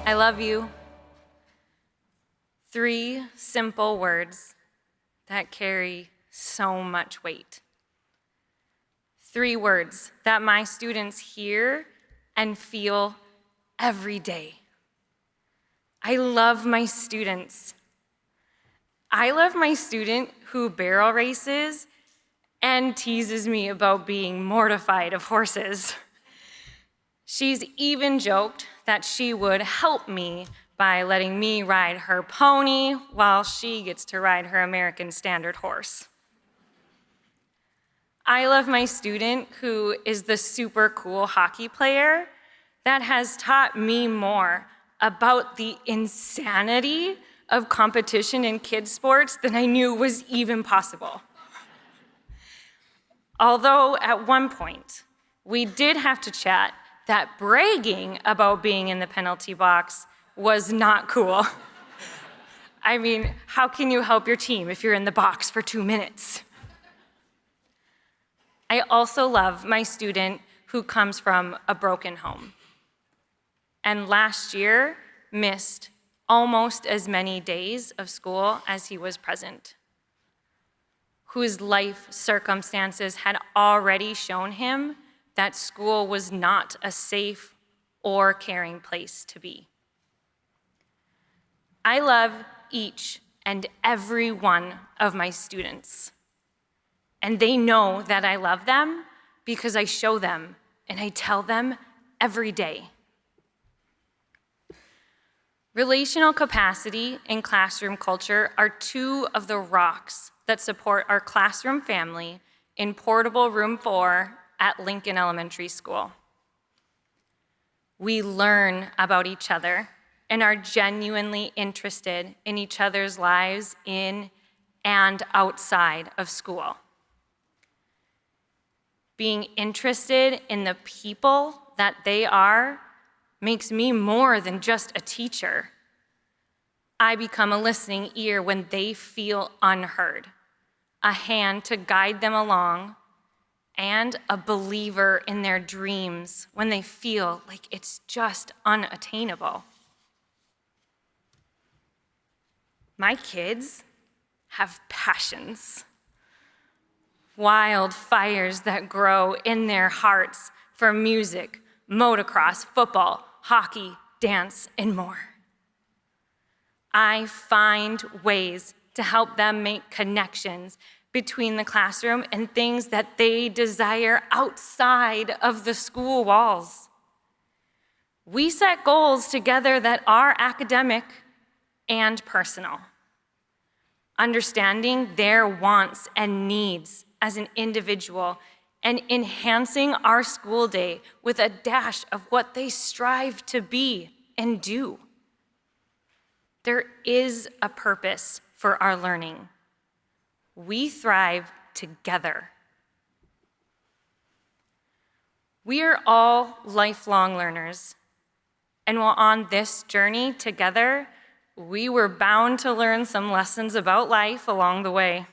I love you. 3 simple words that carry so much weight. 3 words that my students hear and feel every day. I love my students. I love my student who barrel races and teases me about being mortified of horses. She's even joked that she would help me by letting me ride her pony while she gets to ride her American Standard horse. I love my student who is the super cool hockey player that has taught me more about the insanity of competition in kids' sports than I knew was even possible. Although at one point, we did have to chat that bragging about being in the penalty box was not cool. I mean, how can you help your team if you're in the box for 2 minutes? I also love my student who comes from a broken home and last year missed almost as many days of school as he was present, whose life circumstances had already shown him that school was not a safe or caring place to be. I love each and every one of my students, and they know that I love them because I show them and I tell them every day. Relational capacity and classroom culture are 2 of the rocks that support our classroom family in portable room 4 at Lincoln Elementary School. We learn about each other and are genuinely interested in each other's lives in and outside of school. Being interested in the people that they are makes me more than just a teacher. I become a listening ear when they feel unheard, a hand to guide them along, and a believer in their dreams when they feel like it's just unattainable. My kids have passions, wild fires that grow in their hearts for music, motocross, football, hockey, dance, and more. I find ways to help them make connections between the classroom and things that they desire outside of the school walls. We set goals together that are academic and personal, understanding their wants and needs as an individual and enhancing our school day with a dash of what they strive to be and do. There is a purpose for our learning. We thrive together. We are all lifelong learners, and while on this journey together, we were bound to learn some lessons about life along the way.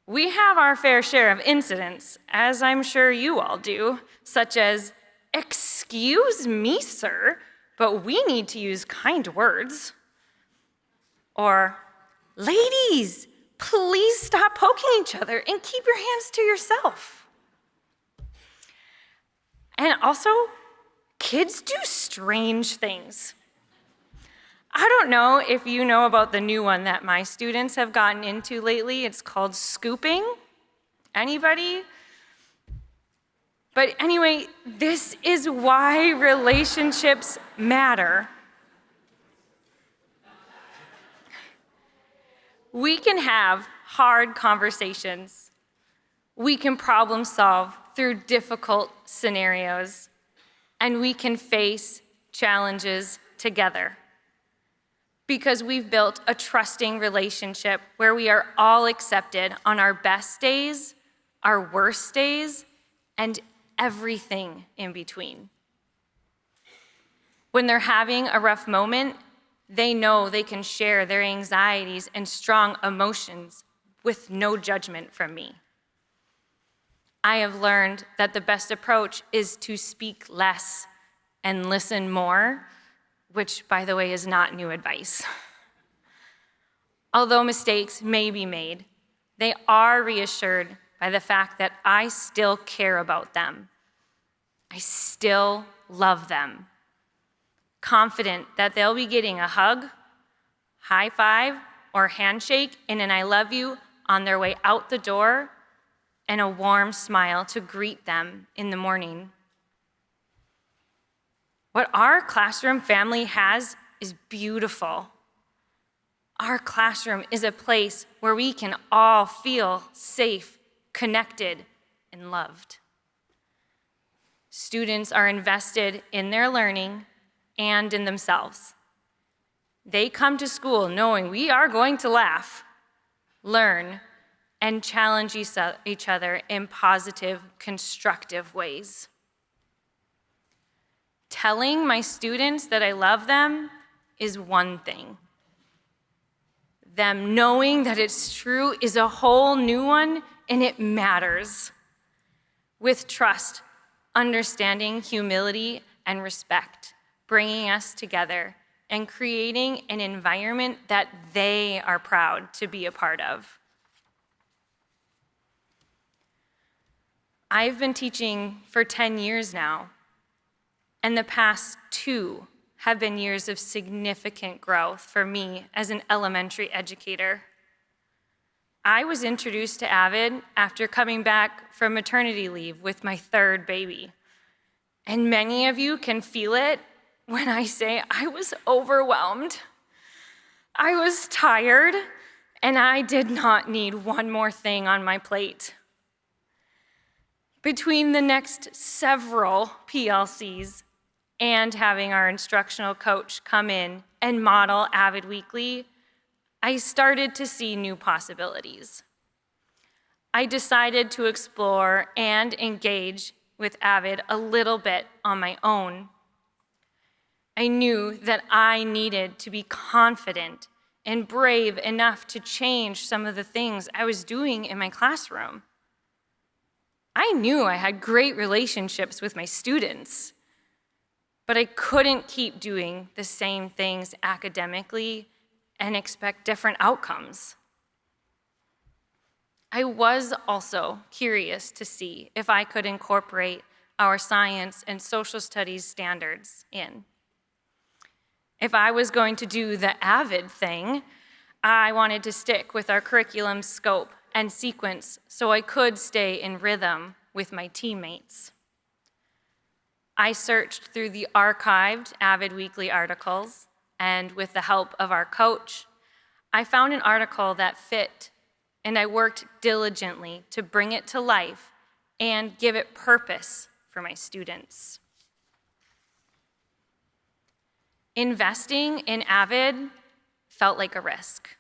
We have our fair share of incidents, as I'm sure you all do, such as, "Excuse me, sir, but we need to use kind words." Or, "Ladies, please stop poking each other and keep your hands to yourself." And also, kids do strange things. I don't know if you know about the new one that my students have gotten into lately. It's called scooping. Anybody? But anyway, this is why relationships matter. We can have hard conversations. We can problem solve through difficult scenarios, and we can face challenges together because we've built a trusting relationship where we are all accepted on our best days, our worst days, and everything in between. When they're having a rough moment, they know they can share their anxieties and strong emotions with no judgment from me. I have learned that the best approach is to speak less and listen more which, by the way, is not new advice. Although mistakes may be made, they are reassured by the fact that I still care about them. I still love them. Confident that they'll be getting a hug, high five, or handshake and an I love you on their way out the door, and a warm smile to greet them in the morning. What our classroom family has is beautiful. Our classroom is a place where we can all feel safe, connected, and loved. Students are invested in their learning and in themselves. They come to school knowing we are going to laugh, learn, and challenge each other in positive, constructive ways. Telling my students that I love them is one thing. Them knowing that it's true is a whole new one, and it matters. With trust, understanding, humility, and respect, bringing us together and creating an environment that they are proud to be a part of. I've been teaching for 10 years now, and the past 2 have been years of significant growth for me as an elementary educator. I was introduced to AVID after coming back from maternity leave with my 3rd baby. And many of you can feel it when I say I was overwhelmed. I was tired, and I did not need one more thing on my plate. Between the next several PLCs and having our instructional coach come in and model AVID weekly, I started to see new possibilities. I decided to explore and engage with AVID a little bit on my own. I knew that I needed to be confident and brave enough to change some of the things I was doing in my classroom. I knew I had great relationships with my students, but I couldn't keep doing the same things academically and expect different outcomes. I was also curious to see if I could incorporate our science and social studies standards in. If I was going to do the AVID thing, I wanted to stick with our curriculum scope and sequence so I could stay in rhythm with my teammates. I searched through the archived AVID weekly articles, and with the help of our coach, I found an article that fit, and I worked diligently to bring it to life and give it purpose for my students. Investing in AVID felt like a risk,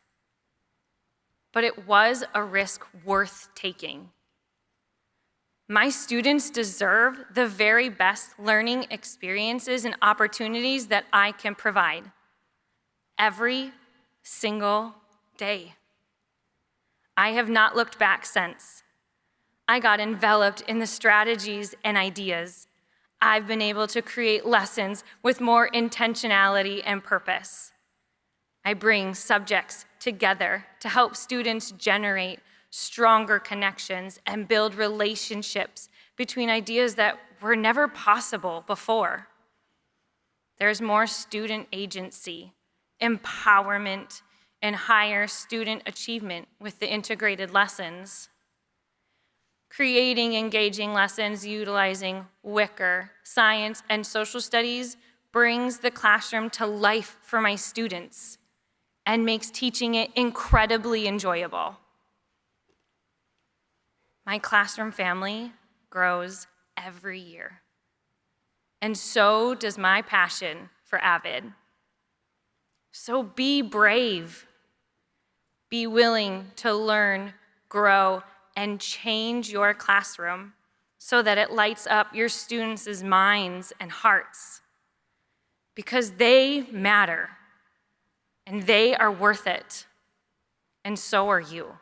but it was a risk worth taking. My students deserve the very best learning experiences and opportunities that I can provide every single day. I have not looked back since. I got enveloped in the strategies and ideas. I've been able to create lessons with more intentionality and purpose. I bring subjects together to help students generate stronger connections and build relationships between ideas that were never possible before. There's more student agency, empowerment, and higher student achievement with the integrated lessons. Creating engaging lessons utilizing Wicker, science, and social studies brings the classroom to life for my students and makes teaching it incredibly enjoyable. My classroom family grows every year, and so does my passion for AVID. So be brave. Be willing to learn, grow, and change your classroom so that it lights up your students' minds and hearts, because they matter and they are worth it, and so are you.